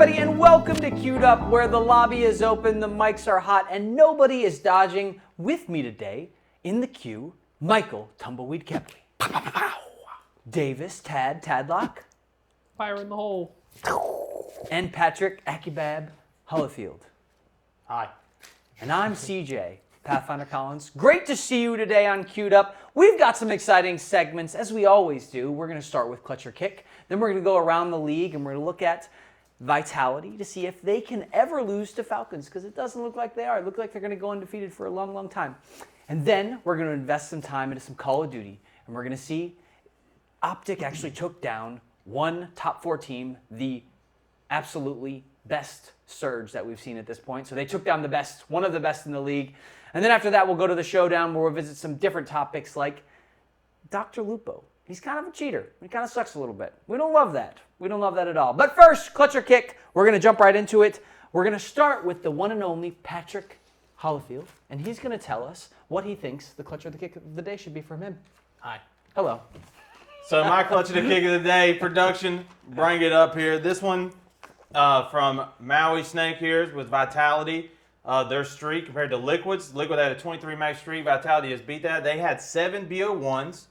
everybody, and welcome to Queued Up, where the lobby is open, the mics are hot, and nobody is dodging. With me today, in the queue, Michael Tumbleweed Kepley. Davis Tadlock. Fire in the hole. And Patrick Akibab Holifield. Hi. And I'm CJ, Pathfinder Collins. Great to see you today on Queued Up. We've got some exciting segments, as we always do. We're going to start with Clutch or Kick. Then we're going to go around the league, and we're going to look at Vitality to see if they can ever lose to Falcons, because it doesn't look like they are. It looks like they're going to go undefeated for a long, long time. And then we're going to invest some time into some Call of Duty, and we're going to see OpTic actually took down one top 4 team, the absolutely best surge that we've seen at this point. So they took down the best, one of the best in the league. And then after that, we'll go to the Showdown, where we'll visit some different topics like Dr. Lupo. He's kind of a cheater. He kind of sucks a little bit. We don't love that. We don't love that at all. But first, Clutch or Kick. We're going to jump right into it. We're going to start with the one and only Patrick Holifield, and he's going to tell us what he thinks the Clutch or the Kick of the day should be from him. Hi. Hello. So my Clutch of the Kick of the day production, bring it up here. This one from Maui Snake Ears with Vitality. Their streak compared to Liquid's. Liquid had a 23-match streak. Vitality has beat that. They had 7 BO1s.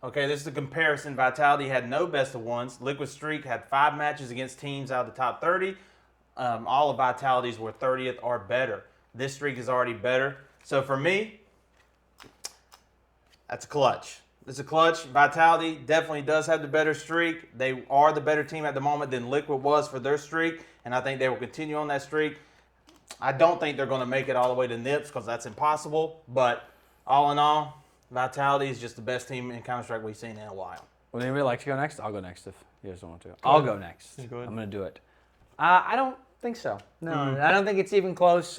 Okay, this is a comparison. Vitality had no best of ones. Liquid Streak had 5 matches against teams out of the top 30. All of Vitality's were 30th or better. This streak is already better. So for me, that's a clutch. It's a clutch. Vitality definitely does have the better streak. They are the better team at the moment than Liquid was for their streak, and I think they will continue on that streak. I don't think they're going to make it all the way to Nips, because that's impossible. But all in all, Vitality is just the best team in Counter-Strike we've seen in a while. Would anybody like to go next? I'll go next if you guys don't want to. I'll go next. Go ahead. I'm going to do it. I don't think so. No, I don't think it's even close.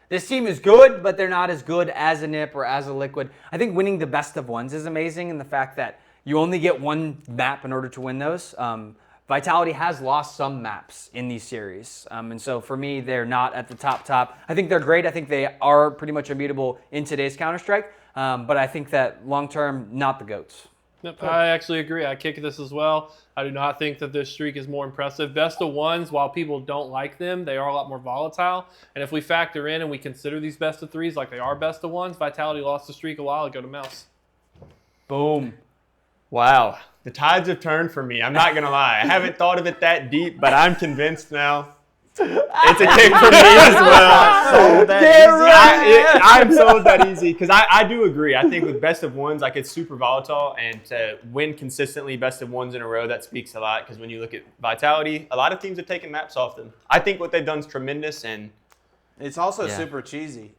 This team is good, but they're not as good as a Nip or as a Liquid. I think winning the best of ones is amazing, and the fact that you only get one map in order to win those. Vitality has lost some maps in these series, and so for me, they're not at the top. I think they're great. I think they are pretty much unbeatable in today's Counter-Strike, but I think that long-term, not the GOATs. Yep, I actually agree. I kick this as well. I do not think that this streak is more impressive. Best of ones, while people don't like them, they are a lot more volatile. And if we factor in and we consider these best of threes like they are best of ones, Vitality lost the streak a while ago to Mouse. Boom. Wow. The tides have turned for me. I'm not going to lie. I haven't thought of it that deep, but I'm convinced now. It's a kick for me as well. Sold that easy. I'm sold that easy because I do agree. I think with best of ones, like it's super volatile, and to win consistently best of ones in a row, that speaks a lot, because when you look at Vitality, a lot of teams have taken maps off them. I think what they've done is tremendous, and It's also super cheesy.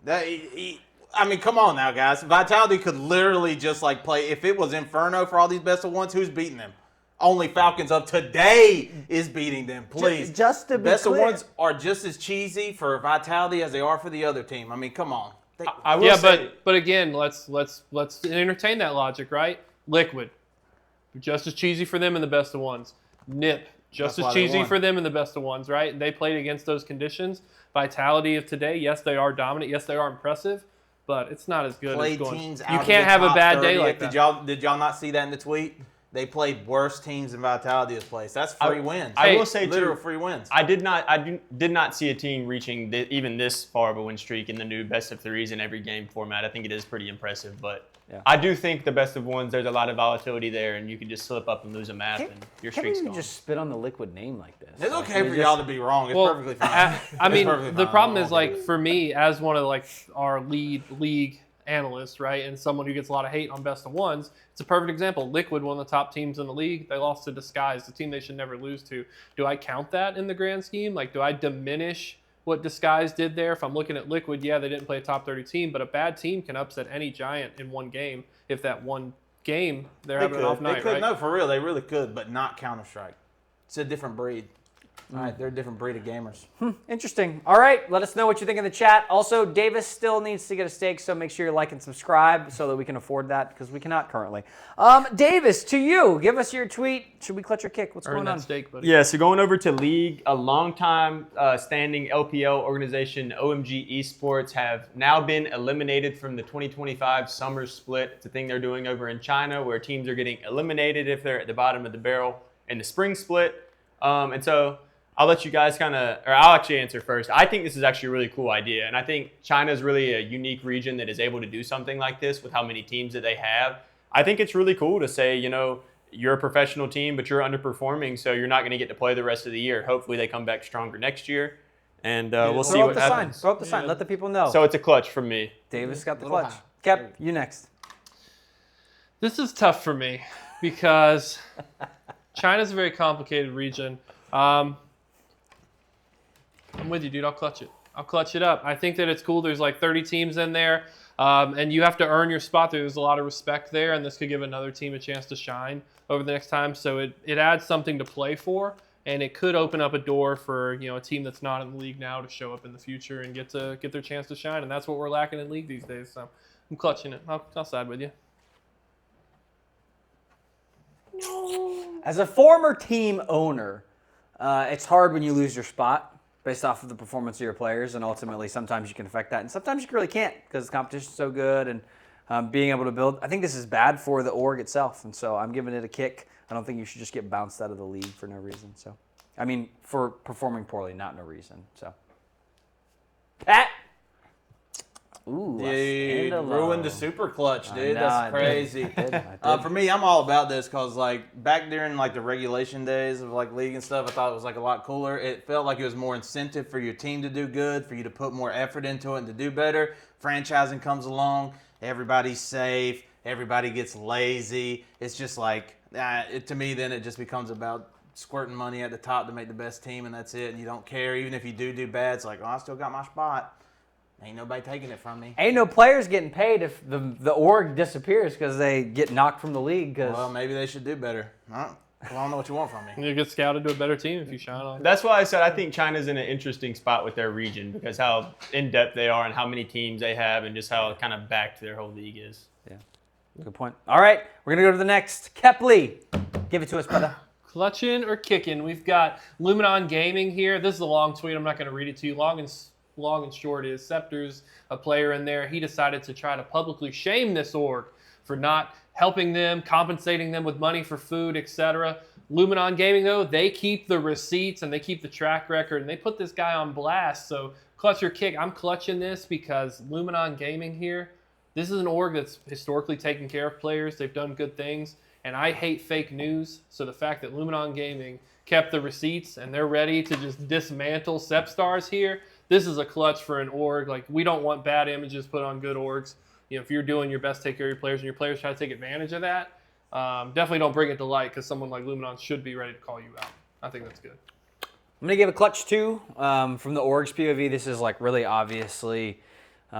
I mean, come on now, guys. Vitality could literally just like play. If it was Inferno for all these best of ones, who's beating them? Only Falcons of today is beating them. Please. Just to be best clear. of ones are just as cheesy for Vitality as they are for the other team. I mean, come on. I will say, but again, let's entertain that logic, right? Liquid, just as cheesy for them in the best of ones. Nip, just That's why as they cheesy won. for them in the best of ones, right? They played against those conditions. Vitality of today, yes, they are dominant. Yes, they are impressive, but it's not as good Played as going. teams You out of can't the have a top bad day 30th. like that. Did y'all not see that in the tweet? They played worse teams than Vitality this place. That's free wins. I will say, literal too, free wins. I did not see a team reaching even this far of a win streak in the new best of threes in every game format. I think it is pretty impressive, but I do think the best of ones, there's a lot of volatility there, and you can just slip up and lose a map, and your streak's Can't gone. you just spit on the Liquid name like this? It's okay for y'all to be wrong. It's perfectly fine. I mean, It's perfectly the fine. problem is, like, for me, as one of like our lead league analysts, right, and someone who gets a lot of hate on best of ones, it's a perfect example. Liquid, one of the top teams in the league, they lost to Disguise, the team they should never lose to. Do I count that in the grand scheme? Like, do I diminish what Disguise did there? If I'm looking at Liquid, yeah, they didn't play a top 30 team, but a bad team can upset any giant in one game if that one game they're having an off night, They could. right? No, for real, they really could, but not Counter-Strike. It's a different breed. All right, they're a different breed of gamers. Interesting. All right, let us know what you think in the chat. Also, Davis still needs to get a steak, so make sure you like and subscribe so that we can afford that, because we cannot currently. Davis, to you, give us your tweet. Should we clutch or kick? What's Earn going that on? steak, buddy. Yeah, so going over to League, a long-time standing LPL organization, OMG Esports, have now been eliminated from the 2025 summer split. It's a thing they're doing over in China, where teams are getting eliminated if they're at the bottom of the barrel in the spring split. And so I'll let you guys I'll actually answer first. I think this is actually a really cool idea. And I think China is really a unique region that is able to do something like this with how many teams that they have. I think it's really cool to say, you're a professional team, but you're underperforming, so you're not going to get to play the rest of the year. Hopefully they come back stronger next year. And we'll see what happens. Throw up the sign. Let the people know. So it's a clutch from me. Davis got the clutch. Kep, you next. This is tough for me because China's a very complicated region. I'm with you, dude. I'll clutch it. I'll clutch it up. I think that it's cool. There's like 30 teams in there, and you have to earn your spot. There's a lot of respect there, and this could give another team a chance to shine over the next time. So it adds something to play for, and it could open up a door for a team that's not in the league now to show up in the future and get their chance to shine. And that's what we're lacking in league these days. So I'm clutching it. I'll side with you. As a former team owner, it's hard when you lose your spot based off of the performance of your players, and ultimately sometimes you can affect that, and sometimes you really can't because the competition's so good and being able to build. I think this is bad for the org itself, and so I'm giving it a kick. I don't think you should just get bounced out of the league for no reason. So, I mean, for performing poorly, not no reason. So, Pat. Ooh, dude, ruined the super clutch, dude. No, That's crazy. I did. For me, I'm all about this because, back during, the regulation days of, league and stuff, I thought it was, a lot cooler. It felt like it was more incentive for your team to do good, for you to put more effort into it and to do better. Franchising comes along. Everybody's safe. Everybody gets lazy. It's just to me, then it just becomes about squirting money at the top to make the best team, and that's it. And you don't care. Even if you do bad, it's I still got my spot. Ain't nobody taking it from me. Ain't no players getting paid if the org disappears because they get knocked from the league. Well, maybe they should do better. I don't know what you want from me. You get scouted to a better team if you shine on. That's why I said I think China's in an interesting spot with their region because how in-depth they are and how many teams they have and just how kind of backed their whole league is. Yeah, good point. All right, we're going to go to the next. Kepley, give it to us, brother. Clutching or kicking? We've got Luminon Gaming here. This is a long tweet. I'm not going to read it to you. Long and short is Scepter's a player in there. He decided to try to publicly shame this org for not helping them, compensating them with money for food, etc. Luminon Gaming, though, they keep the receipts and they keep the track record, and they put this guy on blast. So clutch or kick, I'm clutching this because Luminon Gaming here, this is an org that's historically taken care of players. They've done good things, and I hate fake news. So the fact that Luminon Gaming kept the receipts and they're ready to just dismantle Sepstars here, this is a clutch for an org. We don't want bad images put on good orgs. If you're doing your best to take care of your players and your players try to take advantage of that, definitely don't bring it to light because someone like Luminon should be ready to call you out. I think that's good. I'm going to give a clutch too. From the org's POV, this is really obviously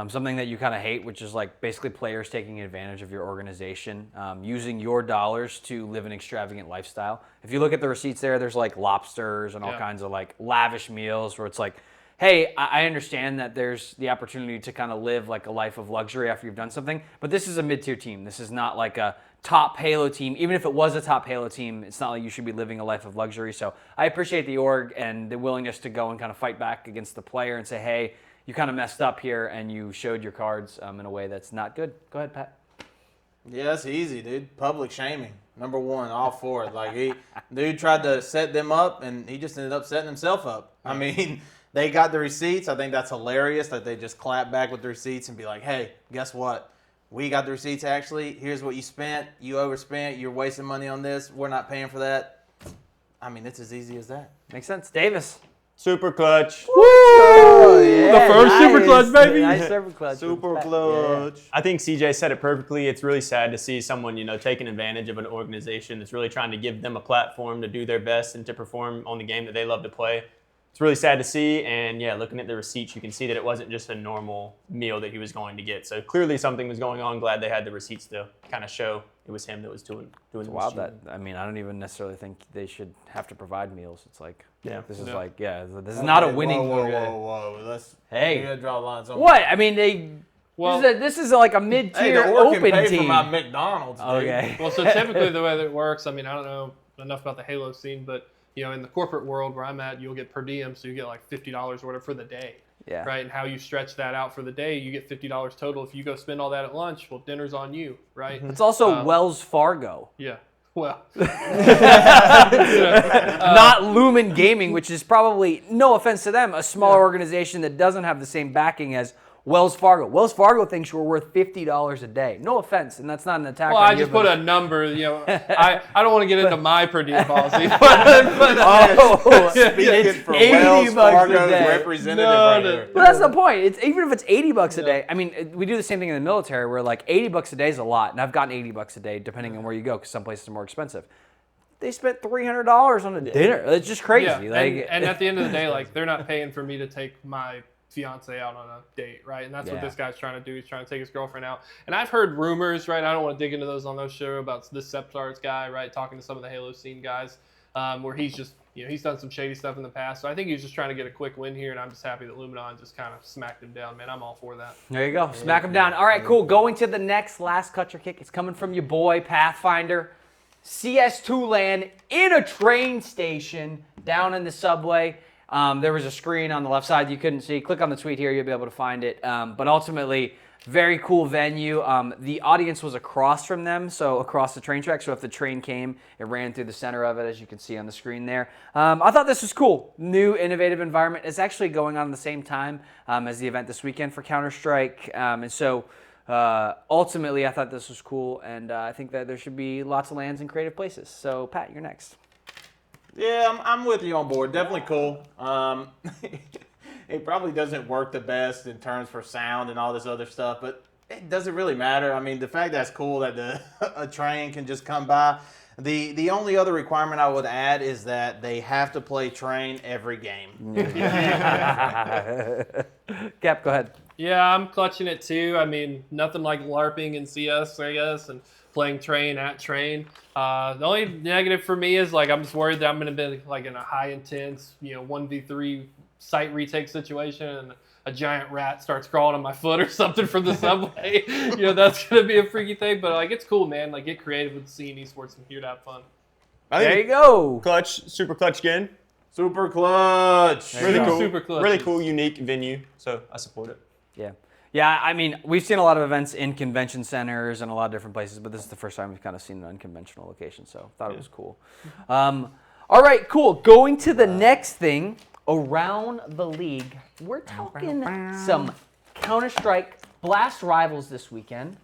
something that you kind of hate, which is basically players taking advantage of your organization, using your dollars to live an extravagant lifestyle. If you look at the receipts there, there's lobsters and all kinds of lavish meals where it's hey, I understand that there's the opportunity to kind of live a life of luxury after you've done something, but this is a mid-tier team. This is not a top Halo team. Even if it was a top Halo team, it's not like you should be living a life of luxury. So I appreciate the org and the willingness to go and kind of fight back against the player and say, hey, you kind of messed up here and you showed your cards in a way that's not good. Go ahead, Pat. Yeah, that's easy, dude. Public shaming. Number one, all for it. Dude tried to set them up and he just ended up setting himself up. I mean, they got the receipts. I think that's hilarious that they just clap back with the receipts and be like, hey, guess what? We got the receipts actually. Here's what you spent. You overspent. You're wasting money on this. We're not paying for that. I mean, it's as easy as that. Makes sense. Davis. Super clutch. Woo! Yeah, the first super clutch, baby. Nice super clutch. Super clutch. Yeah. I think CJ said it perfectly. It's really sad to see someone, taking advantage of an organization that's really trying to give them a platform to do their best and to perform on the game that they love to play. It's really sad to see, and yeah, looking at the receipts, you can see that it wasn't just a normal meal that he was going to get. So clearly something was going on. Glad they had the receipts to kind of show it was him that was doing it's the wild that, I don't even necessarily think they should have to provide meals. It's this is this is not a winning. Whoa. Hey, you gotta draw lines on what? This is a mid-tier open can pay team. for my McDonald's, dude. Okay. Well, so typically the way that it works, I don't know enough about the Halo scene, but in the corporate world where I'm at, you'll get per diem, so you get $50 or whatever for the day. Yeah. Right, and how you stretch that out for the day, you get $50 total. If you go spend all that at lunch, well, dinner's on you, right? It's also Wells Fargo. Yeah. Well, Not Lumen Gaming, which is probably, no offense to them, a smaller organization that doesn't have the same backing as Wells Fargo. Wells Fargo thinks we're worth $50 a day. No offense, and that's not an attack well, on I you, just but- put a number. I don't want to get into my per diem policy. Speaking for 80 Wells bucks a Fargo's day. representative right here. But that's the point. It's even if it's $80 a day. I mean, we do the same thing in the military where like $80 a day is a lot, and I've gotten $80 a day depending on where you go because some places are more expensive. They spent $300 on a dinner. It's just crazy. Yeah, and at the end of the day, like they're not paying for me to take my fiance out on a date, right? And that's what this guy's trying to do. He's trying to take his girlfriend out. And I've heard rumors, right? I don't want to dig into those on those show about this Septards guy, right? Talking to some of the Halo scene guys, where he's just, he's done some shady stuff in the past. So I think he's just trying to get a quick win here, and I'm just happy that Luminon just kind of smacked him down, man. I'm all for that. There you go. Smack him down. All right, cool. Going to the last Clutcher Kick. It's coming from your boy, Pathfinder. CS2 land in a train station down in the subway. There was a screen on the left side you couldn't see. Click on the tweet here, you'll be able to find it. But ultimately, very cool venue. The audience was across from them, so across the train track. So if the train came, it ran through the center of it, as you can see on the screen there. I thought this was cool. New, innovative environment. It's actually going on at the same time as the event this weekend for Counter-Strike. And so ultimately, I thought this was cool, and I think that there should be lots of lands in creative places. So, Pat, you're next. Yeah, I'm with you on board. Definitely cool. It probably doesn't work the best in terms for sound and all this other stuff, but it doesn't really matter. I mean, the fact that's cool that a train can just come by. The only other requirement I would add is that they have to play train every game. Cap, go ahead. Yeah, I'm clutching it too. I mean, nothing like LARPing in CS, I guess, and playing train at train. The only negative for me is like I'm just worried that I'm going to be like in a high intense, 1v3 site retake situation, and a giant rat starts crawling on my foot or something from the subway. That's going to be a freaky thing. But like, it's cool, man. Like, get creative with seeing esports and here to have fun. There you go. Clutch, super clutch again. Super clutch. Really cool. Super clutch. Really cool, unique venue. So I support it. Yeah. Yeah, I mean, we've seen a lot of events in convention centers and a lot of different places, but this is the first time we've kind of seen an unconventional location, so I thought it was cool. All right, cool. Going to the next thing, around the league, we're talking some Counter-Strike Blast Rivals this weekend.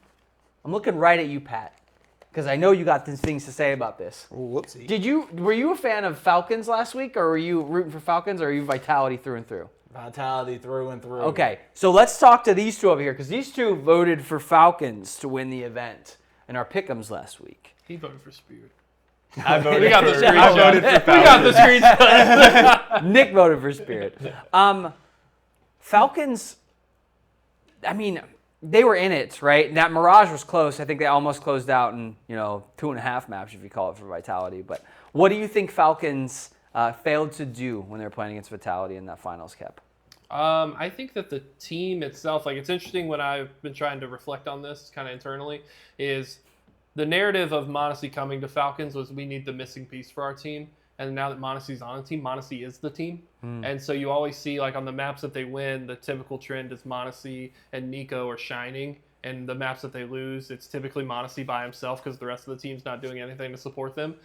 I'm looking right at you, Pat, because I know you got things to say about this. Whoopsie. Were you a fan of Falcons last week, or were you rooting for Falcons, or are you Vitality through and through? Vitality through and through. Okay, so let's talk to these two over here, because these two voted for Falcons to win the event in our pick'ems last week. He voted for Spirit. I voted We got the for, screenshot. I voted for We got the screenshot. Nick voted for Spirit. Falcons, I mean, they were in it, right? That Mirage was close. I think they almost closed out in, 2.5 maps, if you call it, for Vitality. But what do you think Falcons failed to do when they were playing against Vitality in that finals, Cap? I think that the team itself, like, it's interesting when I've been trying to reflect on this kind of internally, is the narrative of Monacy coming to Falcons was we need the missing piece for our team. And now that Monacy's on the team, Monacy is the team. And so you always see, like, on the maps that they win, the typical trend is Monacy and Nico are shining. And the maps that they lose, it's typically Monacy by himself because the rest of the team's not doing anything to support them.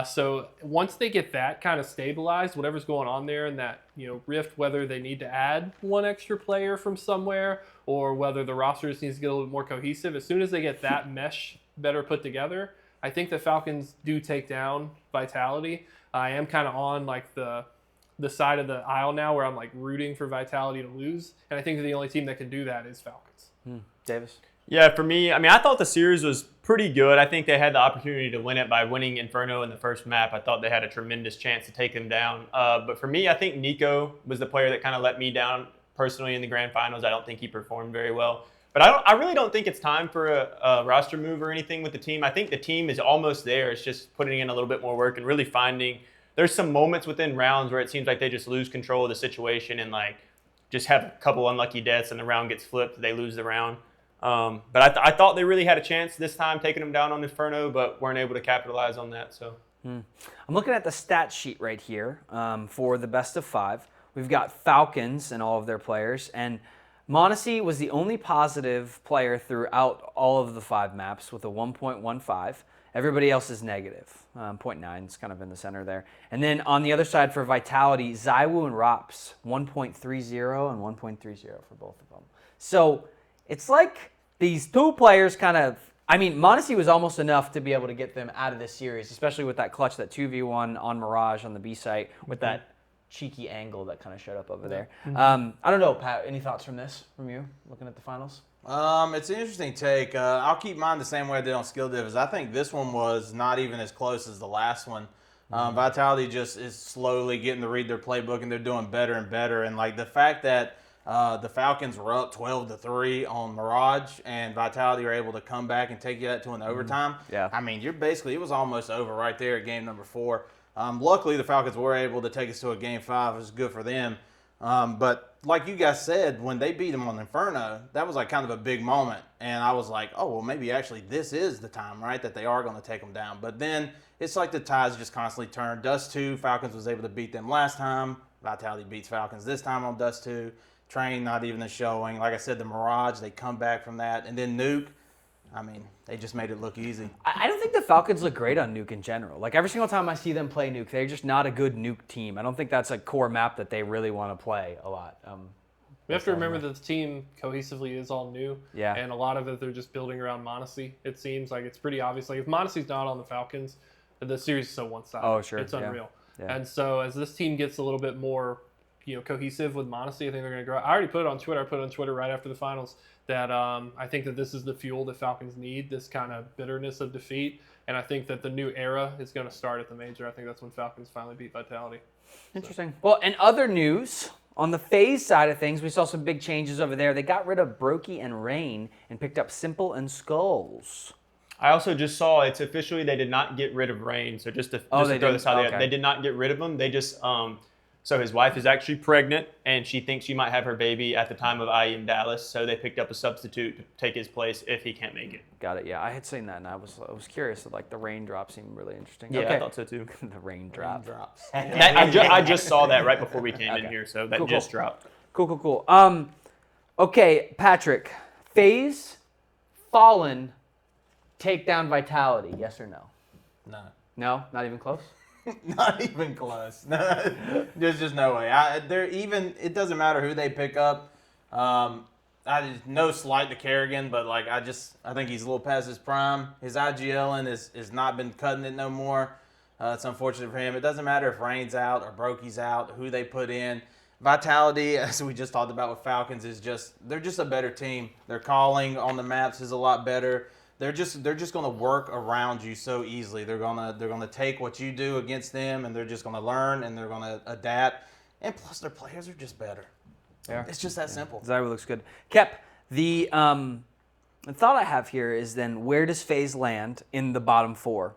So once they get that kind of stabilized, whatever's going on there in that rift, whether they need to add one extra player from somewhere or whether the roster just needs to get a little bit more cohesive, as soon as they get that mesh better put together, I think the Falcons do take down Vitality. I am kind of on like the side of the aisle now where I'm like rooting for Vitality to lose, and I think the only team that can do that is Falcons. Davis? Yeah, for me, I mean, I thought the series was pretty good. I think they had the opportunity to win it by winning Inferno in the first map. I thought they had a tremendous chance to take them down. But for me, I think Nico was the player that kind of let me down personally in the grand finals. I don't think he performed very well. But I really don't think it's time for a roster move or anything with the team. I think the team is almost there. It's just putting in a little bit more work and really finding – there's some moments within rounds where it seems like they just lose control of the situation and like just have a couple unlucky deaths and the round gets flipped. They lose the round. But I thought they really had a chance this time taking them down on Inferno, but weren't able to capitalize on that. So I'm looking at the stat sheet right here for the best of 5. We've got Falcons and all of their players, and Mondesi was the only positive player throughout all of the 5 maps with a 1.15. Everybody else is negative. 0.9 is kind of in the center there. And then on the other side for Vitality, Zywoo and Rops, 1.30 and 1.30 for both of them. So it's like these 2 players kind of, I mean, Mondesi was almost enough to be able to get them out of this series, especially with that clutch, that 2v1 on Mirage on the B site with that cheeky angle that kind of showed up over there. I don't know, Pat, any thoughts from you, looking at the finals? It's an interesting take. I'll keep mine the same way I did on Skill Div. I think this one was not even as close as the last one. Vitality just is slowly getting to read their playbook, and they're doing better and better. And like the fact that the Falcons were up 12-3 on Mirage, and Vitality were able to come back and take that to an overtime. Yeah. I mean, it was almost over right there at game number 4. Luckily, the Falcons were able to take us to a game 5. It was good for them. But like you guys said, when they beat them on Inferno, that was like kind of a big moment. And I was like, oh, well, maybe actually this is the time, right, that they are going to take them down. But then it's like the tides just constantly turn. Dust 2, Falcons was able to beat them last time. Vitality beats Falcons this time on Dust 2. Train, not even a showing. Like I said, the Mirage, they come back from that. And then Nuke, I mean, they just made it look easy. I don't think the Falcons look great on Nuke in general. Like, every single time I see them play Nuke, they're just not a good Nuke team. I don't think that's a core map that they really want to play a lot. We have to remember that the team cohesively is all new. Yeah. And a lot of it, they're just building around Mondesi. It seems like it's pretty obvious. Like, if Mondesi's not on the Falcons, the series is so one-sided. Oh, sure. It's unreal. Yeah. And so as this team gets a little bit more, cohesive with Mondesi, I think they're going to grow. I already put it on Twitter. I put it on Twitter right after the finals that I think that this is the fuel the Falcons need, this kind of bitterness of defeat. And I think that the new era is going to start at the major. I think that's when Falcons finally beat Vitality. Interesting. Well, in other news, on the FaZe side of things, we saw some big changes over there. They got rid of Brokey and Rain and picked up Simple and Skulls. I also just saw it's officially they did not get rid of Rain. So just to throw this out there, they did not get rid of him. They just so his wife is actually pregnant, and she thinks she might have her baby at the time of IE in Dallas. So they picked up a substitute to take his place if he can't make it. Got it. Yeah, I had seen that, and I was curious. Like, the raindrop seemed really interesting. Yeah, okay. I thought so too. The raindrop. Drops. I just saw that right before we came in here, so that just dropped. Cool. Okay, Patrick. FaZe, Fallen, take down Vitality. Yes or no? No. No, not even close. Not even close. There's just no way. It doesn't matter who they pick up. No slight to Kerrigan, but like I think he's a little past his prime. His IGLing is not been cutting it no more. It's unfortunate for him. It doesn't matter if Rain's out or Brokey's out, who they put in. Vitality, as we just talked about with Falcons, they're just a better team. Their calling on the maps is a lot better. They're just going to work around you so easily. They're going to take what you do against them, and they're just going to learn, and they're going to adapt. And plus, their players are just better. Yeah. It's just that simple. Zywoo looks good. Kep, the thought I have here is then where does FaZe land in the bottom 4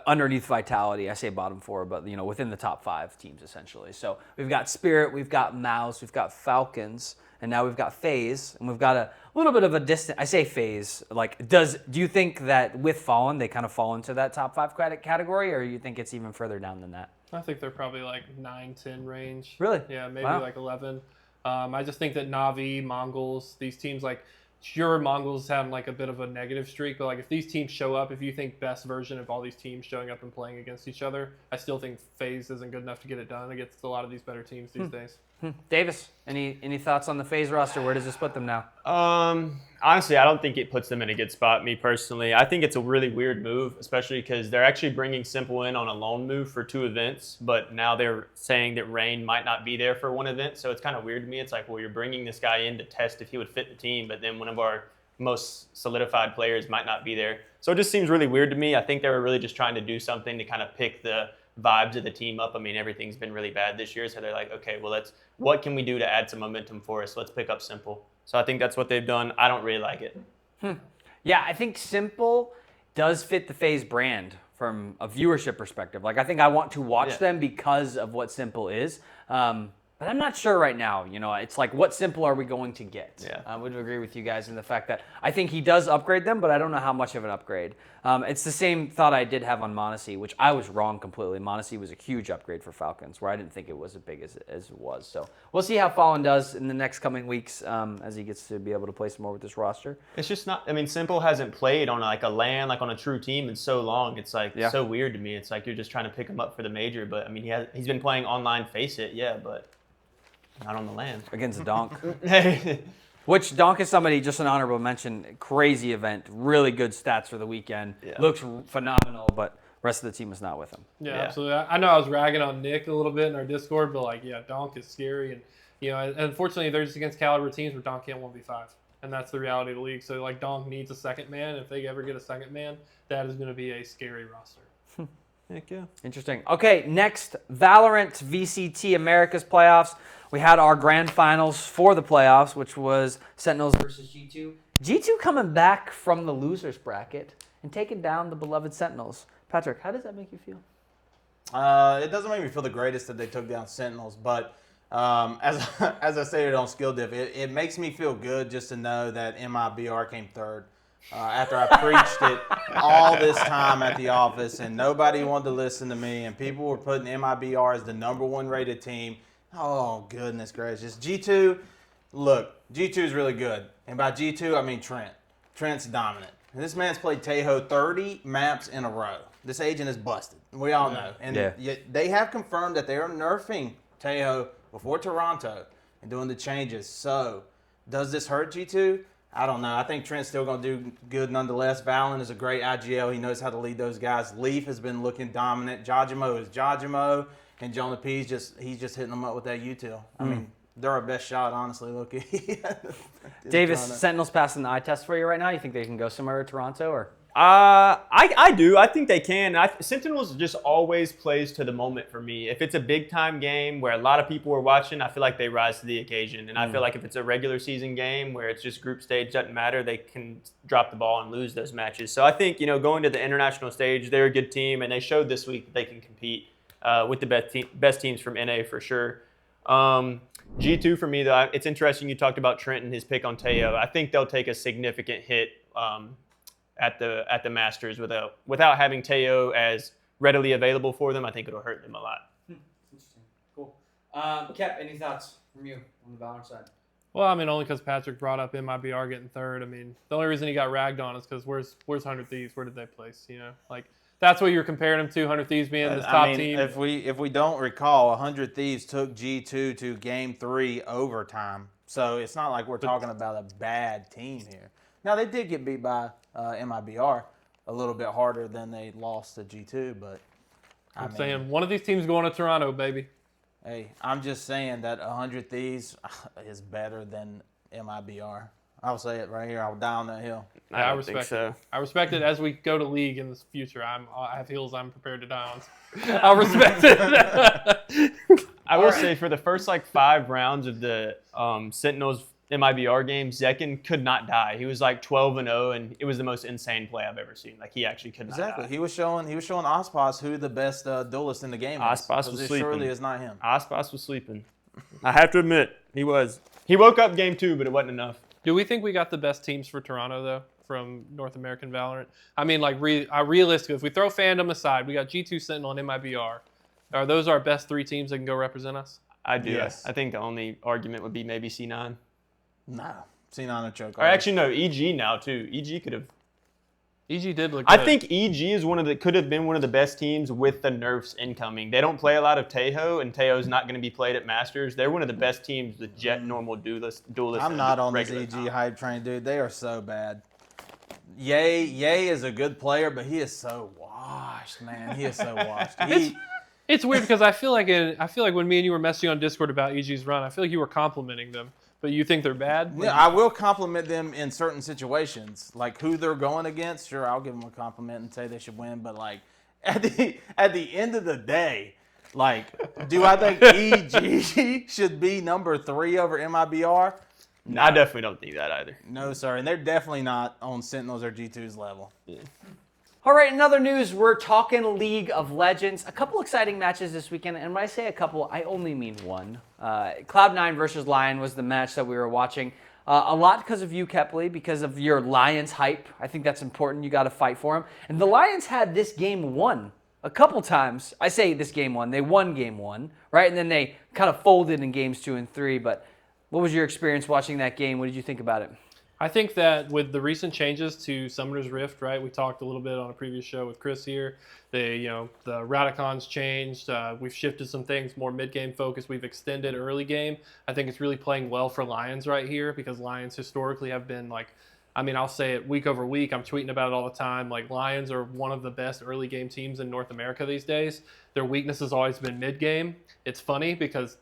underneath Vitality? I say bottom 4, but within the top 5 teams essentially. So we've got Spirit, we've got Mouse, we've got Falcons, and now we've got FaZe, and we've got a little bit of a distance. I say FaZe. Like, do you think that with Fallen they kind of fall into that top 5 category, or you think it's even further down than that? I think they're probably like 9-10 range. Really? Yeah, maybe Wow. like 11. I just think that Na'Vi, Mongols, these teams, like, sure, Mongols have like a bit of a negative streak, but like if these teams show up, if you think best version of all these teams showing up and playing against each other, I still think FaZe isn't good enough to get it done against a lot of these better teams these days. Davis, any thoughts on the FaZe roster? Where does this put them now? Honestly, I don't think it puts them in a good spot, me personally. I think it's a really weird move, especially because they're actually bringing Simple in on a loan move for 2 events, but now they're saying that Rain might not be there for 1 event, so it's kind of weird to me. It's like, well, you're bringing this guy in to test if he would fit the team, but then one of our most solidified players might not be there. So it just seems really weird to me. I think they were really just trying to do something to kind of pick the vibes of the team up. I mean, everything's been really bad this year, so they're like, okay, well, what can we do to add some momentum for us? Let's pick up Simple. So I think that's what they've done. I don't really like it. Yeah, I think Simple does fit the FaZe brand from a viewership perspective. Like, I think I want to watch them because of what Simple is. But But I'm not sure right now. It's like, what simple are we going to get? Yeah. I would agree with you guys in the fact that I think he does upgrade them, but I don't know how much of an upgrade. It's the same thought I did have on Mondesi, which I was wrong completely. Mondesi was a huge upgrade for Falcons, where I didn't think it was as big as it was. So we'll see how Fallon does in the next coming weeks as he gets to be able to play some more with this roster. It's just not. I mean, Simple hasn't played on like a LAN, like on a true team in so long. It's like so weird to me. It's like you're just trying to pick him up for the major, but I mean, he's been playing online Face It, but not on the LAN. Against the Donk. Which Donk is somebody, just an honorable mention, crazy event, really good stats for the weekend. Yeah. Looks phenomenal, but rest of the team is not with him. Yeah, absolutely. I know I was ragging on Nick a little bit in our Discord, but Donk is scary. And, unfortunately, they're just against caliber teams where Donk can't 1v5. And that's the reality of the league. So, Donk needs a second man. If they ever get a second man, that is going to be a scary roster. Heck yeah. Interesting. Okay, next, Valorant VCT Americas playoffs. We had our grand finals for the playoffs, which was Sentinels versus G2. G2 coming back from the losers bracket and taking down the beloved Sentinels. Patrick, how does that make you feel? It doesn't make me feel the greatest that they took down Sentinels, but as I stated on Skill Diff, it makes me feel good just to know that MIBR came third. After I preached it all this time at the office and nobody wanted to listen to me and people were putting MIBR as the #1 rated team. Oh, goodness gracious. G2, look, G2 is really good. And by G2, I mean Trent. Trent's dominant. And this man's played Taeho 30 maps in a row. This agent is busted. We all know. And yet they have confirmed that they are nerfing Taeho before Toronto and doing the changes. So, does this hurt G2? I don't know. I think Trent's still going to do good nonetheless. Valen is a great IGL. He knows how to lead those guys. Leaf has been looking dominant. Jajimo is Jajimo. And Jonah P's he's just hitting them up with that util. I mean, they're our best shot, honestly. Look, Davis, Sentinels passing the eye test for you right now. You think they can go somewhere to Toronto or? I do. I think they can. Sentinels just always plays to the moment for me. If it's a big time game where a lot of people are watching, I feel like they rise to the occasion. And I feel like if it's a regular season game where it's just group stage, doesn't matter, they can drop the ball and lose those matches. So I think, going to the international stage, they're a good team, and they showed this week that they can compete with the best teams from NA for sure. G2 for me, though, it's interesting you talked about Trent and his pick on Taeho. I think they'll take a significant hit at the Masters without having Taeho as readily available for them. I think it'll hurt them a lot. Interesting. Cool. Kep, any thoughts from you on the Valorant side? Well, I mean, only because Patrick brought up MIBR getting third. I mean, the only reason he got ragged on is because where's 100 Thieves? Where did they place? That's what you're comparing them to, 100 Thieves being this top team. If we don't recall, 100 Thieves took G2 to Game 3 overtime. So it's not like we're talking about a bad team here. Now, they did get beat by MIBR a little bit harder than they lost to G2, but I'm saying one of these teams going to Toronto, baby. Hey, I'm just saying that 100 Thieves is better than MIBR. I'll say it right here. I'll die on that hill. I respect it. I respect it as we go to league in the future. I have hills I'm prepared to die on. I'll respect it. I will say for the first 5 rounds of the Sentinels MIBR game, Zekin could not die. He was 12-0, and it was the most insane play I've ever seen. He actually could not die. He was showing Ospas who the best duelist in the game is. Ospas was sleeping. Surely is not him. Ospas was sleeping. I have to admit, he was. He woke up game 2, but it wasn't enough. Do we think we got the best teams for Toronto, though, from North American Valorant? I mean, realistically, if we throw fandom aside, we got G2, Sentinel, and MIBR. Are those our best 3 teams that can go represent us? I do. Yes. I think the only argument would be maybe C9. No. C9 a choke. Or actually, no, EG now, too. EG could have. EG did look good. I think EG is could have been one of the best teams with the nerfs incoming. They don't play a lot of Taeho, and Taeho's not going to be played at Masters. They're one of the best teams with Jet normal duelists. I'm not on this EG hype train, dude. They are so bad. Ye is a good player, but he is so washed, man. He is so washed. It's weird because I feel like when me and you were messaging on Discord about EG's run, I feel like you were complimenting them. But you think they're bad? Yeah, I will compliment them in certain situations, like who they're going against. Sure, I'll give them a compliment and say they should win. But at the end of the day, do I think EG should be number 3 over MIBR? No, I definitely don't think that either. No, sir, and they're definitely not on Sentinels or G2's level. Yeah. All right, in other news, we're talking League of Legends. A couple exciting matches this weekend, and when I say a couple, I only mean one. Cloud9 versus Lyon was the match that we were watching. A lot because of you, Kepley, because of your Lions hype. I think that's important. You got to fight for them. And the Lions had this game won a couple times. I say this game won. They won game 1, right? And then they kind of folded in games 2 and 3. But what was your experience watching that game? What did you think about it? I think that with the recent changes to Summoner's Rift, right? We talked a little bit on a previous show with Chris here. The Radicons changed. We've shifted some things, more mid-game focus. We've extended early game. I think it's really playing well for Lions right here because Lions historically have been I'll say it week over week. I'm tweeting about it all the time. Lions are one of the best early game teams in North America these days. Their weakness has always been mid-game. It's funny because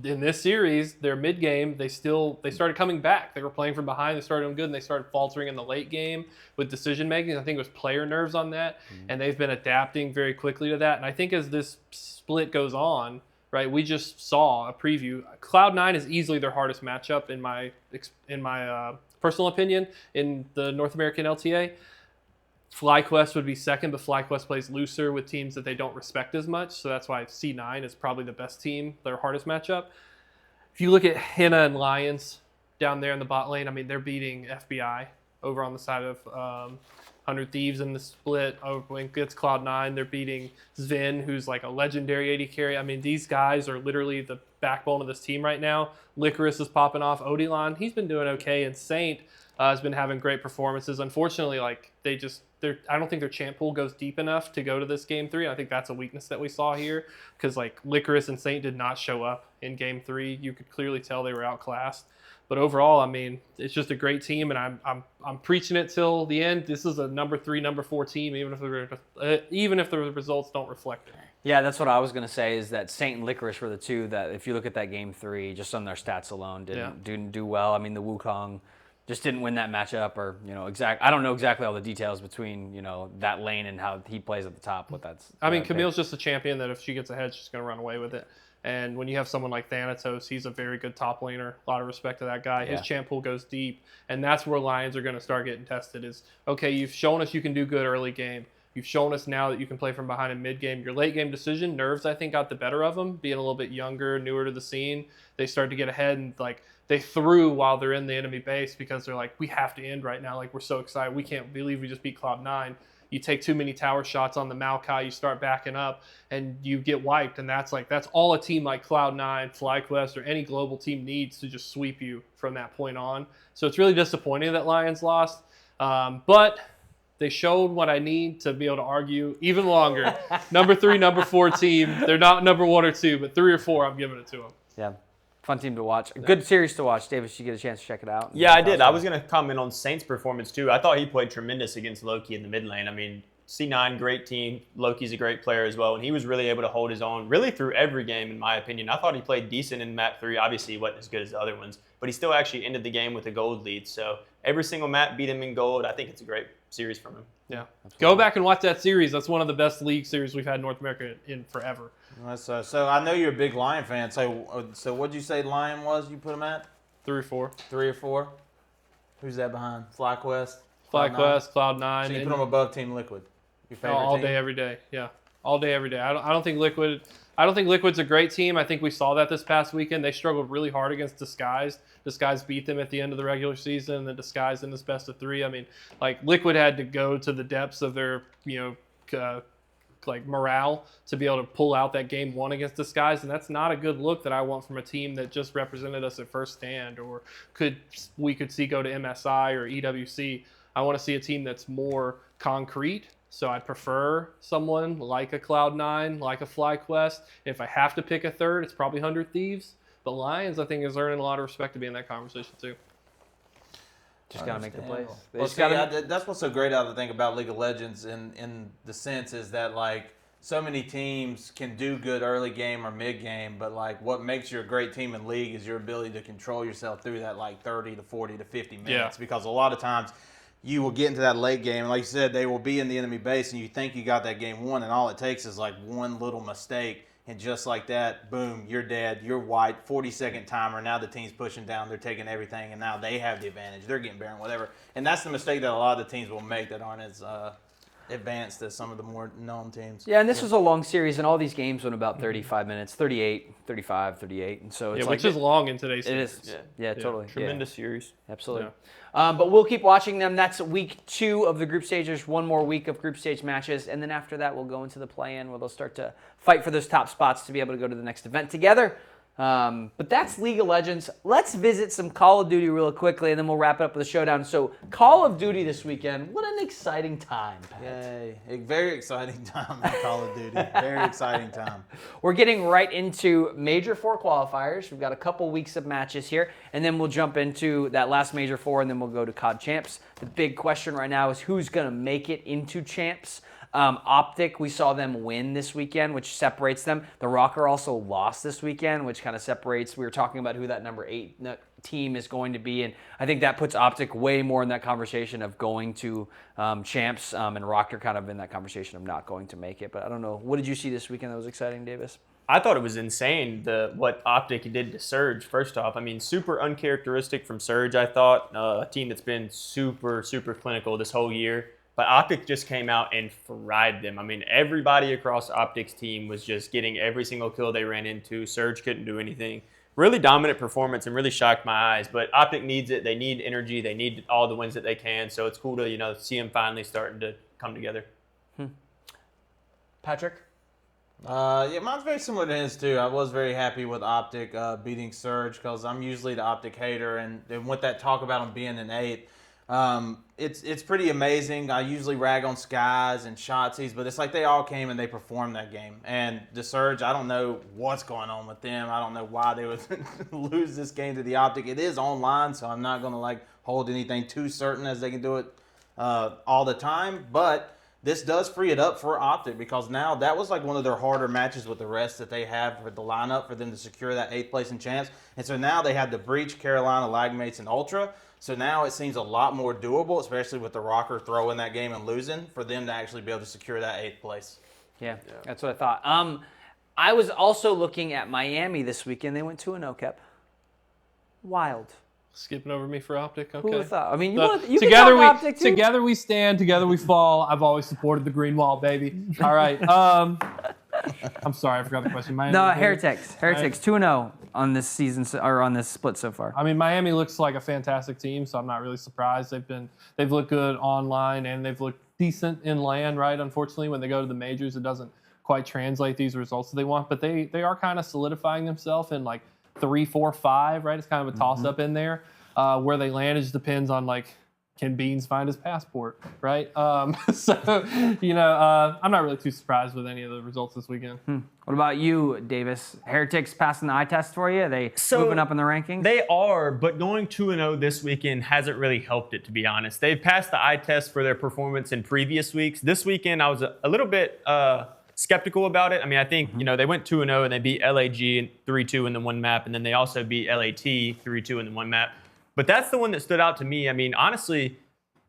in this series, their mid game, they started coming back. They were playing from behind. They started doing good, and they started faltering in the late game with decision making. I think it was player nerves on that, and they've been adapting very quickly to that. And I think as this split goes on, right, we just saw a preview. Cloud9 is easily their hardest matchup in my personal opinion in the North American LTA. FlyQuest would be second, but FlyQuest plays looser with teams that they don't respect as much. So that's why C9 is probably the best team, their hardest matchup. If you look at Henna and Lions down there in the bot lane, they're beating FBI over on the side of 100 Thieves in the split. When it gets Cloud9, they're beating Zven, who's like a legendary AD carry. These guys are literally the backbone of this team right now. Licorice is popping off. Odilon, he's been doing okay. And Saint has been having great performances. Unfortunately, I don't think their champ pool goes deep enough to go to this game 3. I think that's a weakness that we saw here because Licorice and Saint did not show up in game 3. You could clearly tell they were outclassed. But overall, it's just a great team, and I'm preaching it till the end. This is a number 3, number 4 team, even if the results don't reflect it. Yeah, that's what I was going to say is that Saint and Licorice were the two that, if you look at that game 3, just on their stats alone, didn't do well. The Wukong just didn't win that matchup, or I don't know exactly all the details between that lane and how he plays at the top. Camille's just a champion that if she gets ahead, she's going to run away with it. And when you have someone like Thanatos, he's a very good top laner. A lot of respect to that guy. Yeah. His champ pool goes deep, and that's where Lions are going to start getting tested. Is okay, you've shown us you can do good early game. You've shown us now that you can play from behind in mid game. Your late game decision, nerves I think got the better of them, being a little bit younger, newer to the scene. They started to get ahead and they threw while they're in the enemy base because they're we have to end right now. We're so excited. We can't believe we just beat Cloud9. You take too many tower shots on the Maokai, you start backing up, and you get wiped. And that's all a team like Cloud9, FlyQuest, or any global team needs to just sweep you from that point on. So it's really disappointing that Lions lost. But they showed what I need to be able to argue even longer. Number 3, number 4 team. They're not number 1 or 2, but 3 or 4, I'm giving it to them. Yeah. Fun team to watch. Good series to watch. Davis, did you get a chance to check it out? Yeah, I did. I was going to comment on Saint's performance, too. I thought he played tremendous against Loki in the mid lane. C9, great team. Loki's a great player as well, and he was really able to hold his own really through every game, in my opinion. I thought he played decent in map 3. Obviously, he wasn't as good as the other ones, but he still actually ended the game with a gold lead. So every single map beat him in gold. I think it's a great series from him. Yeah. Go back and watch that series. That's one of the best league series we've had in North America in forever. So I know you're a big Lion fan. So what'd you say Lion was? You put him at 3 or 4. 3 or 4. Who's that behind? FlyQuest. FlyQuest, Cloud9. So you put them above Team Liquid. Your favorite all team? day, every day. Yeah, all day, every day. I don't think Liquid. I don't think Liquid's a great team. I think we saw that this past weekend. They struggled really hard against Disguised. Disguised beat them at the end of the regular season. And then Disguised in this best of 3. Liquid had to go to the depths of their morale to be able to pull out that game 1 against Disguised, and that's not a good look that I want from a team that just represented us at First Stand, or we could see go to MSI or EWC. I want to see a team that's more concrete. So I prefer someone like a Cloud9, like a FlyQuest. If I have to pick a third, it's probably 100 Thieves. But Lions, I think, is earning a lot of respect to be in that conversation too. Just gotta make the plays. That's what's so great out of the thing about League of Legends in the sense is that so many teams can do good early game or mid game, but what makes you a great team in League is your ability to control yourself through that 30 to 40 to 50 minutes. Yeah. Because a lot of times you will get into that late game, and like you said, they will be in the enemy base, and you think you got that game 1, and all it takes is one little mistake. And just like that, boom, you're dead, you're white, 40-second timer. Now the team's pushing down, they're taking everything, and now they have the advantage. They're getting Baron, whatever. And that's the mistake that a lot of the teams will make that aren't as advanced as some of the more known teams. Yeah, and this was a long series, and all these games went about 35 minutes, 38, 35, 38. And so it's which is long in today's It series. is. Yeah, totally. Tremendous series. Absolutely. But we'll keep watching them. That's week 2 of the group stage. There's one more week of group stage matches. And then after that, we'll go into the play-in where they'll start to fight for those top spots to be able to go to the next event together. But that's League of Legends. Let's visit some Call of Duty real quickly, and then we'll wrap it up with a showdown. So Call of Duty this weekend. What an exciting time, Pat. Yay. A very exciting time in Call of Duty. Very exciting time. We're getting right into Major 4 qualifiers. We've got a couple weeks of matches here, and then we'll jump into that last Major 4, and then we'll go to COD Champs. The big question right now is who's going to make it into Champs. OpTic, we saw them win this weekend, which separates them. The Rocker also lost this weekend, which kind of separates. We were talking about who that number 8 team is going to be, and I think that puts OpTic way more in that conversation of going to Champs, and Rocker kind of in that conversation of not going to make it. But I don't know. What did you see this weekend that was exciting, Davis? I thought it was insane what OpTic did to Surge, first off. I mean, super uncharacteristic from Surge, I thought. A team that's been super, super clinical this whole year. But OpTic just came out and fried them. I mean, everybody across OpTic's team was just getting every single kill they ran into. Surge couldn't do anything. Really dominant performance and really shocked my eyes. But OpTic needs it. They need energy. They need all the wins that they can. So it's cool to, see them finally starting to come together. Patrick? Yeah, mine's very similar to his too. I was very happy with OpTic beating Surge because I'm usually the OpTic hater, and with that talk about him being an 8, it's pretty amazing. I usually rag on Skies and Shotsies, but it's like they all came and they performed that game. And the Surge, I don't know what's going on with them. I don't know why they would lose this game to the OpTic. It is online, so I'm not going to hold anything too certain as they can do it all the time, but this does free it up for OpTic because now that was one of their harder matches with the rest that they have for the lineup for them to secure that 8th place in Champs. And so now they have the Breach, Carolina, Lagmates, and Ultra. So now it seems a lot more doable, especially with the Rocker throwing that game and losing, for them to actually be able to secure that 8th place. Yeah, that's what I thought. I was also looking at Miami this weekend. They went 2-0, Kep. Wild. Skipping over me for OpTic. Okay. Who would have thought? I mean, you together can talk OpTic too. Together we stand, together we fall. I've always supported the green wall, baby. All right. I'm sorry, I forgot the question. Miami, No, Heretics 2-0 on this season or on this split so far. I mean, Miami looks like a fantastic team, so I'm not really surprised. They've looked good online and they've looked decent in LAN, right? Unfortunately, when they go to the majors, it doesn't quite translate these results that they want, but they are kind of solidifying themselves in 3, 4, 5, right? It's kind of a toss-up in there. Where they land, it just depends on, can Beans find his passport, right? I'm not really too surprised with any of the results this weekend. What about you, Davis? Heretics passing the eye test for you? Are they moving up in the rankings? They are, but going 2-0 this weekend hasn't really helped it, to be honest. They've passed the eye test for their performance in previous weeks. This weekend, I was a little bit skeptical about it. I mean, I think, they went 2-0 and they beat LAG 3-2 in the one map, and then they also beat LAT 3-2 in the one map. But that's the one that stood out to me. I mean, honestly,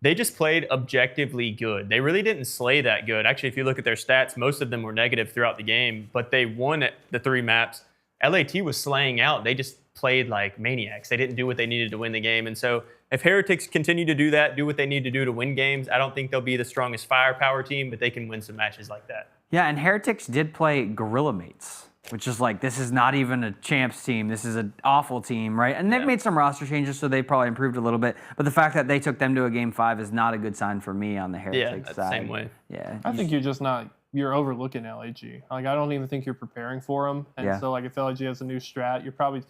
they just played objectively good. They really didn't slay that good. Actually, if you look at their stats, most of them were negative throughout the game, but they won at the 3 maps. LAT was slaying out. They just played like maniacs. They didn't do what they needed to win the game. And so if Heretics continue to do that, do what they need to do to win games, I don't think they'll be the strongest firepower team, but they can win some matches like that. Yeah, and Heretics did play Gorilla Mates, which is this is not even a champs team. This is an awful team, right? And they've made some roster changes, so they probably improved a little bit. But the fact that they took them to a game 5 is not a good sign for me on the Heretics side. Yeah, same way. Yeah, I think you're overlooking LAG. I don't even think you're preparing for them. And so if LAG has a new strat, you're probably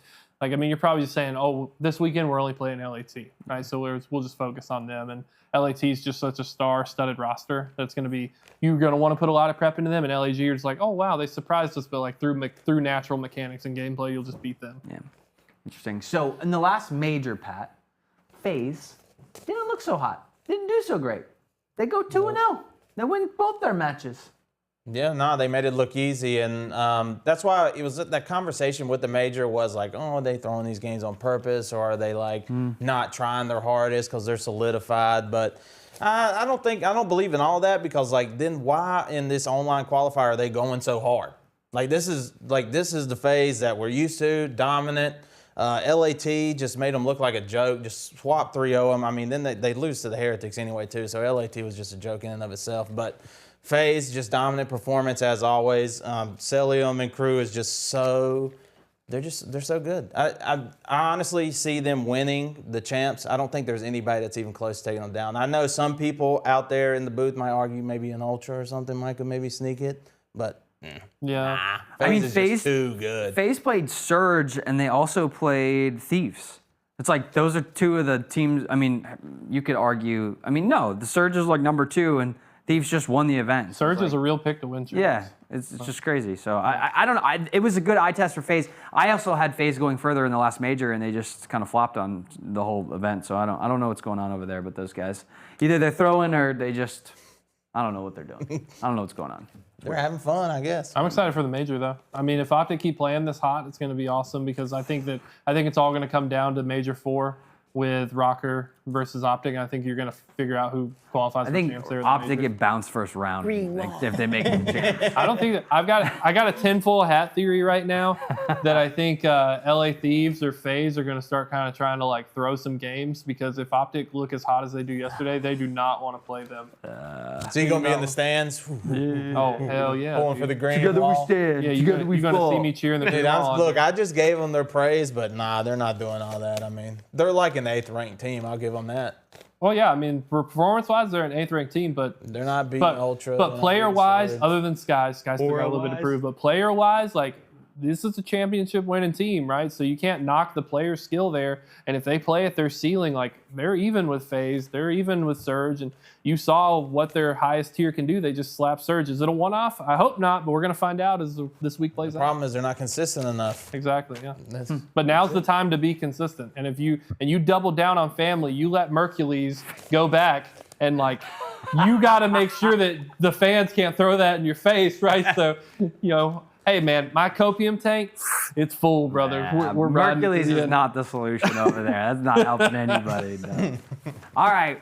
just saying, oh, this weekend we're only playing LAT, right? So we'll just focus on them. And LAT is just such a star-studded roster that's going to be, you're going to want to put a lot of prep into them. And LAG, you're just oh, wow, they surprised us. But through natural mechanics and gameplay, you'll just beat them. Yeah, interesting. So in the last major, Pat, FaZe didn't look so hot. Didn't do so great. They go 2-0. They win both their matches. Yeah, no, they made it look easy, and that's why it was that conversation with the major was oh, are they throwing these games on purpose, or are they not trying their hardest because they're solidified? But I don't believe in all that because then why in this online qualifier are they going so hard? This is the phase that we're used to, dominant. LAT just made them look like a joke. Just swap 3-0 them. I mean, then they lose to the Heretics anyway too. So LAT was just a joke in and of itself. But FaZe just dominant performance as always. Celium and crew is just so. They're so good. I honestly see them winning the champs. I don't think there's anybody that's even close to taking them down. I know some people out there in the booth might argue maybe an Ultra or something might could maybe sneak it, but yeah. I mean, is FaZe just too good. FaZe played Surge, and they also played Thieves. It's like those are two of the teams. I mean, you could argue. I mean, no, the Surge is like number 2, and Thieves just won the event. Surge is a real pick to win. Yeah, it's just crazy. So I don't know. It was a good eye test for FaZe. I also had FaZe going further in the last major, and they just kind of flopped on the whole event. So I don't know what's going on over there. But those guys, either they're throwing or they just, I don't know what they're doing. I don't know what's going on. They're having fun, I guess. I'm excited for the major though. I mean, if OpTic keep playing this hot, it's going to be awesome because I think it's all going to come down to Major 4 with Rocker versus OpTic, and I think you're going to figure out who qualifies I for think champs there. OpTic get bounced first round if they make them champs. I don't think that I got a tinfoil hat theory right now that I think LA Thieves or FaZe are going to start kind of trying to like throw some games because if OpTic look as hot as they do yesterday, they do not want to play them. So you're going to be in the stands? Oh hell yeah! Pulling dude. for the green Together we wall? stand. Yeah, Together you're we going to fall. see me cheering the Dude, green wall. look, I just gave them their praise, but nah, they're not doing all that. I mean, they're like an 8th ranked team. I'll give them that. Well, yeah, I mean, performance-wise, they're an 8th ranked team, but They're not beating Ultra. But player-wise, other than Sky's still got a little bit to Aura-wise? prove. But player-wise, like this is a championship-winning team, right? So you can't knock the player skill there. And if they play at their ceiling, like they're even with FaZe, they're even with Surge, and you saw what their highest tier can do. They just slap Surge. Is it a one-off? I hope not, but we're gonna find out as this week plays the out. problem is they're not consistent enough. Exactly, yeah. That's, But now's the time to be consistent. And if you double down on family, you let Mercules go back and like you got to make sure that the fans can't throw that in your face, right? So, hey man, my copium tank, it's full, brother. We're riding to Mercules the is end. not the solution over there. That's not helping anybody. No. All right,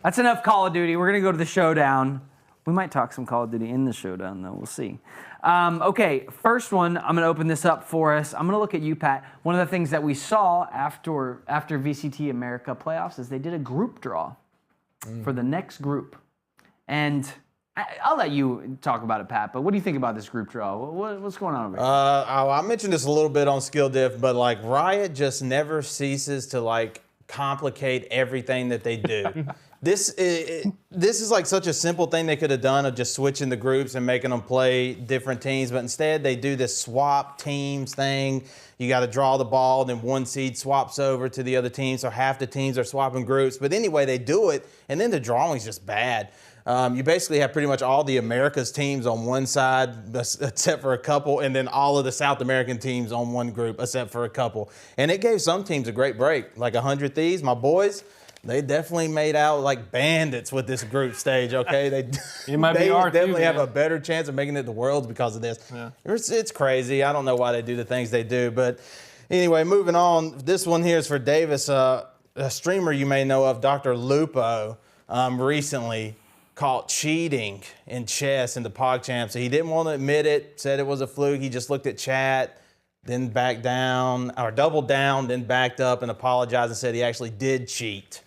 that's enough Call of Duty. We're gonna go to the Showdown. We might talk some Call of Duty in the Showdown, though. We'll see. Okay, first one. I'm gonna open this up for us. I'm gonna look at you, Pat. One of the things that we saw after VCT America playoffs is they did a group draw for the next group, and I'll let you talk about it, Pat. But what do you think about this group draw? What's going on over here? I mentioned this a little bit on Skill Diff, but like Riot just never ceases to like complicate everything that they do. This is like such a simple thing they could have done of just switching the groups and making them play different teams, but instead they do this swap teams thing. You got to draw the ball, then one seed swaps over to the other team, so half the teams are swapping groups. But anyway, they do it, and then the drawing's just bad. You basically have pretty much all the Americas teams on one side, except for a couple, and then all of the South American teams on one group, except for a couple. And it gave some teams a great break. Like 100 Thieves, my boys, they definitely made out like bandits with this group stage, okay? It might they be our definitely too, have man. a better chance of making it to Worlds because of this. Yeah. It's crazy. I don't know why they do the things they do. But anyway, moving on. This one here is for Davis, a streamer you may know of, Dr. Lupo, recently caught cheating in chess in the PogChamp. So he didn't want to admit it, said it was a fluke. He just looked at chat, then backed down, or doubled down, then backed up and apologized and said he actually did cheat.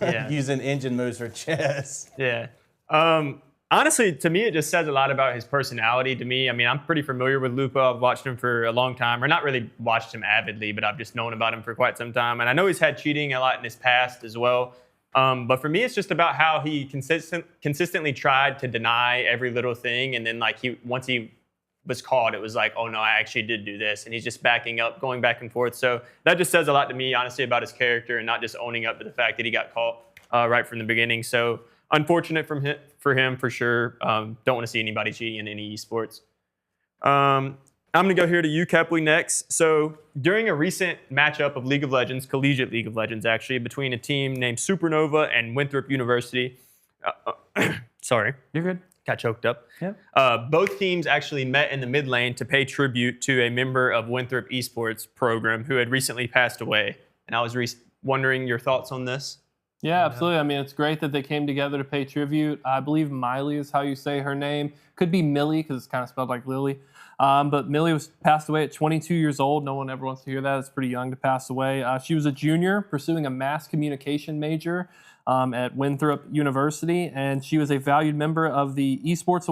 Yeah. Using engine moves for chess. Yeah. Honestly, to me, it just says a lot about his personality to me. I mean, I'm pretty familiar with Lupo. I've watched him for a long time, or not really watched him avidly, but I've just known about him for quite some time. And I know he's had cheating a lot in his past as well. But for me, it's just about how he consistently tried to deny every little thing. And then like once he was caught, it was like, oh no, I actually did do this. And he's just backing up, going back and forth. So that just says a lot to me, honestly, about his character and not just owning up to the fact that he got caught right from the beginning. So unfortunate for him, for sure. Don't want to see anybody cheating in any esports. I'm going to go here to you, Kepley, next. So during a recent matchup of League of Legends, Collegiate League of Legends, actually, between a team named Supernova and Winthrop University. Sorry. You're good. Got choked up. Yep. Both teams actually met in the mid lane to pay tribute to a member of Winthrop Esports program who had recently passed away. And I was wondering your thoughts on this. Yeah, absolutely. I mean, it's great that they came together to pay tribute. I believe Miley is how you say her name. Could be Millie because it's kind of spelled like Lily. But Millie passed away at 22 years old. No one ever wants to hear that. It's pretty young to pass away. She was a junior pursuing a mass communication major at Winthrop University, and she was a valued member of the Esports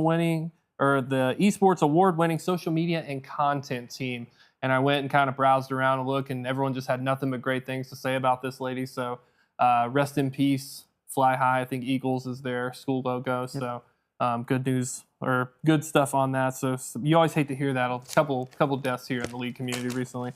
award-winning social media and content team. And I went and kind of browsed around a look, and everyone just had nothing but great things to say about this lady. So rest in peace, fly high. I think Eagles is their school logo. Yep. So good news or good stuff on that. So you always hate to hear that. A couple deaths here in the league community recently.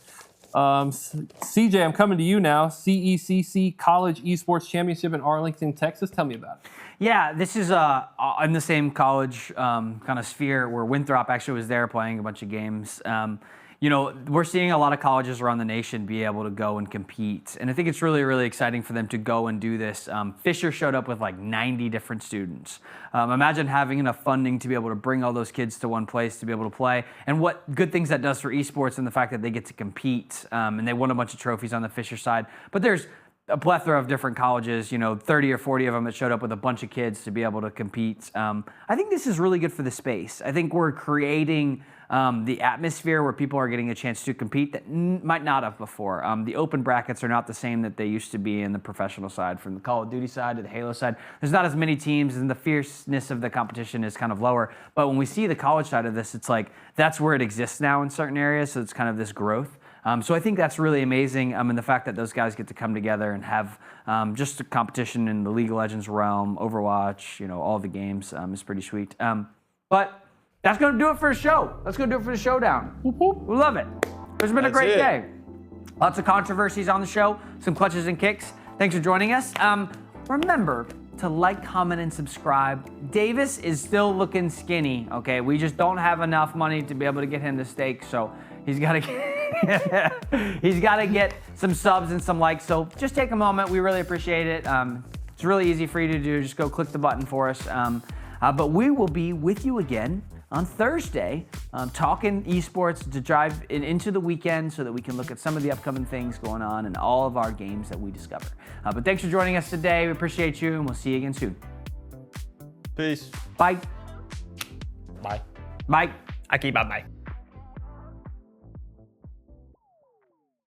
CJ, I'm coming to you now. CECC College Esports Championship in Arlington, Texas. Tell me about it. Yeah, this is in the same college kind of sphere where Winthrop actually was there playing a bunch of games. We're seeing a lot of colleges around the nation be able to go and compete. And I think it's really, really exciting for them to go and do this. Fisher showed up with like 90 different students. Imagine having enough funding to be able to bring all those kids to one place to be able to play. And what good things that does for esports and the fact that they get to compete. And they won a bunch of trophies on the Fisher side. But there's a plethora of different colleges, 30 or 40 of them that showed up with a bunch of kids to be able to compete. I think this is really good for the space. I think we're creating the atmosphere where people are getting a chance to compete that might not have before. The open brackets are not the same that they used to be in the professional side. From the Call of Duty side to the Halo side, there's not as many teams and the fierceness of the competition is kind of lower. But when we see the college side of this, it's like that's where it exists now in certain areas. So it's kind of this growth. So I think that's really amazing, and the fact that those guys get to come together and have just a competition in the League of Legends realm, Overwatch, all the games is pretty sweet. But that's going to do it for the show. Let's go do it for the Showdown. Whoop, whoop. We love it. It's been a great day. Lots of controversies on the show, some clutches and kicks. Thanks for joining us. Remember to like, comment, and subscribe. Davis is still looking skinny, okay? We just don't have enough money to be able to get him the steak, so he's got to get some subs and some likes. So just take a moment. We really appreciate it. It's really easy for you to do. Just go click the button for us. But we will be with you again on Thursday, talking esports to drive into the weekend so that we can look at some of the upcoming things going on and all of our games that we discover. But thanks for joining us today. We appreciate you, and we'll see you again soon. Peace. Bye. Bye. Bye. Aquí, bye-bye.